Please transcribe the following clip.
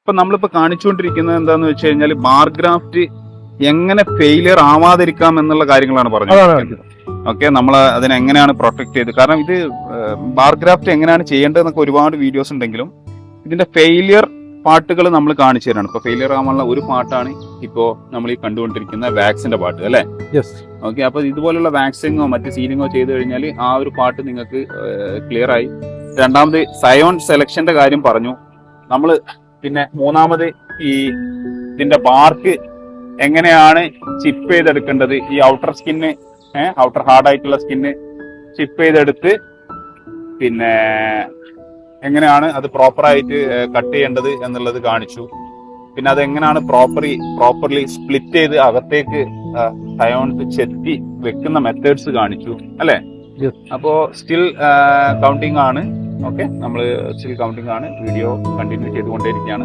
ഇപ്പൊ നമ്മളിപ്പോ കാണിച്ചുകൊണ്ടിരിക്കുന്നത് എന്താന്ന് വെച്ച് കഴിഞ്ഞാൽ ബാർ ഗ്രാഫ്റ്റ് എങ്ങനെ ഫെയിലിയർ ആവാതിരിക്കാം എന്നുള്ള കാര്യങ്ങളാണ് പറഞ്ഞത്. ഓക്കെ, നമ്മൾ അതിനെങ്ങനെയാണ് പ്രൊട്ടക്ട് ചെയ്ത്, കാരണം ഇത് ബാർ ഗ്രാഫ്റ്റ് എങ്ങനെയാണ് ചെയ്യേണ്ടതെന്നൊക്കെ ഒരുപാട് വീഡിയോസ് ഉണ്ടെങ്കിലും ഇതിന്റെ ഫെയിലിയർ പാട്ടുകൾ നമ്മൾ കാണിച്ചു തരാണ്. ഇപ്പൊ ഫെയിലിയർ ആവാനുള്ള ഒരു പാട്ടാണ് ഇപ്പോ നമ്മൾ ഈ കണ്ടുകൊണ്ടിരിക്കുന്ന വാക്സിന്റെ പാട്ട് അല്ലെ. ഓക്കെ, അപ്പൊ ഇതുപോലുള്ള വാക്സിങ്ങോ മറ്റ് സീലിങ്ങോ ചെയ്ത് കഴിഞ്ഞാൽ ആ ഒരു പാട്ട് നിങ്ങൾക്ക് ക്ലിയർ ആയി. രണ്ടാമത് സയോൺ സെലക്ഷന്റെ കാര്യം പറഞ്ഞു നമ്മൾ. പിന്നെ മൂന്നാമത് ഈ ഇതിന്റെ ബാർക്ക് എങ്ങനെയാണ് ചിപ്പ് ചെയ്തെടുക്കേണ്ടത്, ഈ ഔട്ടർ സ്കിന്ന് ഔട്ടർ ഹാർഡ് ആയിട്ടുള്ള സ്കിന്ന് ചിപ്പ് ചെയ്തെടുത്ത് പിന്നെ എങ്ങനെയാണ് അത് പ്രോപ്പറായിട്ട് കട്ട് ചെയ്യേണ്ടത് എന്നുള്ളത് കാണിച്ചു. പിന്നെ അത് എങ്ങനെയാണ് പ്രോപ്പർലി സ്പ്ലിറ്റ് ചെയ്ത് അകത്തേക്ക് സയോൺസ് ചെത്തി വെക്കുന്ന മെത്തേഡ്സ് കാണിച്ചു അല്ലെ. അപ്പോ സ്റ്റിൽ കൗണ്ടിങ് ആണ്. ഓക്കെ, നമ്മൾ സ്റ്റിൽ കൗണ്ടിങ് ആണ്. Video continue ചെയ്തുകൊണ്ടേയിരിക്കുകയാണ്.